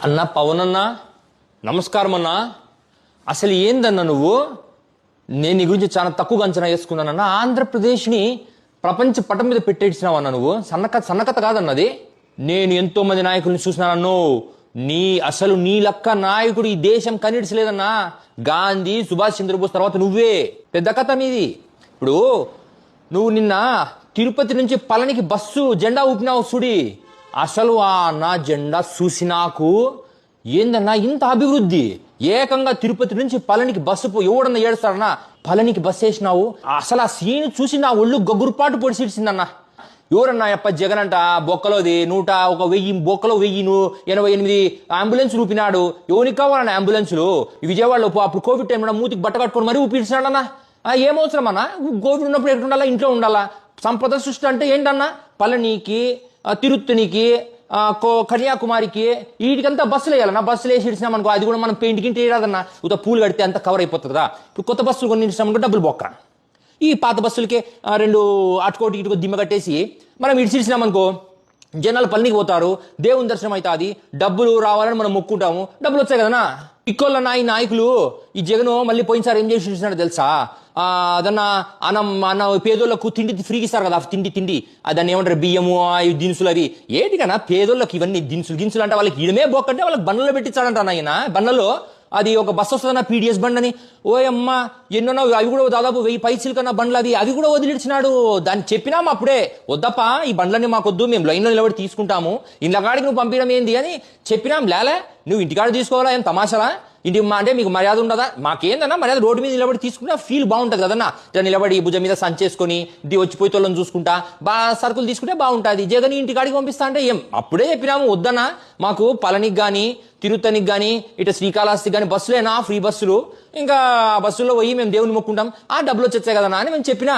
అన్నా పవన్ అన్నా నమస్కారం అన్నా. అసలు ఏందన్నా నువ్వు? నేను నీ గురించి చాలా తక్కువగా అంచనా వేసుకున్నానన్నా. ఆంధ్రప్రదేశ్ని ప్రపంచ పటం మీద పెట్టేసినావన్నా నువ్వు. సన్నకథ కాదన్నది. నేను ఎంతో మంది నాయకుల్ని చూసినానన్ను. అసలు నీ లక్క నాయకుడు ఈ దేశం కనిడ్చలేదన్నా. గాంధీ, సుభాష్ చంద్రబోస్ తర్వాత నువ్వే. పెద్ద కథ మీది. ఇప్పుడు నువ్వు నిన్న తిరుపతి నుంచి పళనికి బస్సు జెండా ఊపినావు చూడి. అసలు నా జెండా చూసి నాకు ఏందన్నా ఇంత అభివృద్ధి. ఏకంగా తిరుపతి నుంచి పళనికి బస్సు ఎవడన్నా ఏడుస్తారన్నా. పళనికి బస్సు వేసినావు. అసలు ఆ సీన్ చూసి నా ఒళ్ళు గగురుపాటు పొడిసిడిచిందన్నా. ఎవరన్నా అప్ప జగన్ అంట బొక్కలోది 1000 బొక్కలో 1088 అంబులెన్స్ ఊపినాడు. ఎవరికి కావాలన్నా అంబులెన్సులు? విజయవాడలో అప్పుడు కోవిడ్ టైంలో మూతికి బట్ట కట్టుకొని మరీ ఊపిడిచినాడన్నా. ఏమవసరం అన్నా? కోవిడ్ ఉన్నప్పుడు ఎక్కడ ఉండాలా? ఇంట్లో ఉండాలా? సంపద సృష్టి అంటే ఏంటన్నా? పళనికి, తిరుత్తనికి, కన్యాకుమారికి వీటికంతా బస్సులు వేయాలన్నా. బస్సులు వేసి ఇచ్చినామనుకో అది కూడా మనం పెయింట్ గింటి వేయరాదన్నా. ఉత పూలు కడితే అంతా కవర్ అయిపోతుంది కదా. ఇప్పుడు కొత్త బస్సులు కొన్ని ఇచ్చినామనుకో డబ్బులు బొక్క. ఈ పాత బస్సులకి 2 అటుకోటి ఇటుకో దిమ్మ కట్టేసి మనం ఇడిచిచ్చినామనుకో జనాలు పళనికి పోతారు. దేవుని దర్శనం అవుతుంది. డబ్బులు రావాలని మనం మొక్కుంటాము. డబ్బులు వచ్చాయి కదనా. ఇక్కోళ్ళ నాయకులు ఈ జగన్ మళ్ళీ పోయినసారి ఏం చేసి ఇచ్చినాడు తెలుసా? అన్న పేదోళ్ళకు తిండి ఫ్రీకి ఇస్తారు కదా. తిండి దాన్ని ఏమంటారు, బియ్యము, దినుసులు అవి. ఏంటికన్నా పేదోళ్ళకి ఇవన్నీ దినుసులు అంటే వాళ్ళకి ఇడమే బొక్కంటే వాళ్ళకి బండ్లలో పెట్టించాడంట ఆయన. బండ్లలో అది ఒక బస్సు వస్తుందన్న పీడిఎస్ బండ్ అని. ఓయమ్మ ఎన్నో అవి కూడా దాదాపు 1000 పైసలు కన్నా బండ్లు అవి కూడా వదిలిచ్చినాడు. దాన్ని చెప్పినాము అప్పుడే, వద్దప్ప ఈ బండ్లన్నీ మాకొద్దు, మేము లైన్లో నిలబడి తీసుకుంటాము, ఇంట్లో కాడికి నువ్వు పంపించడం ఏంది అని చెప్పినాం. లేలే నువ్వు ఇంటికాడ తీసుకోవాలా? ఏం తమాషాలా? ఇంటి అంటే మీకు మర్యాద ఉండదా? మాకేందన్నా మర్యాద. రోడ్డు మీద నిలబడి తీసుకుంటే ఫీల్ బాగుంటుంది కదన్నా. నిలబడి భుజం మీద సంచేసుకొని వచ్చిపోయి తోళ్ళని చూసుకుంటా సరుకులు తీసుకుంటే బాగుంటుంది. జగన్ ఇంటికాడికి పంపిస్తా అంటే ఏం అప్పుడే చెప్పినాము వద్దన్నా. మాకు పళనికి కానీ తిరుత్తనికి కానీ ఇటు శ్రీకాళహస్తికి కానీ బస్సులేనా ఫ్రీ బస్సులు. ఇంకా బస్సుల్లో పోయి మేము దేవుని మొక్కుంటాం. డబ్బులు వచ్చేస్తాయి కదన్నా అని మేము చెప్పినా.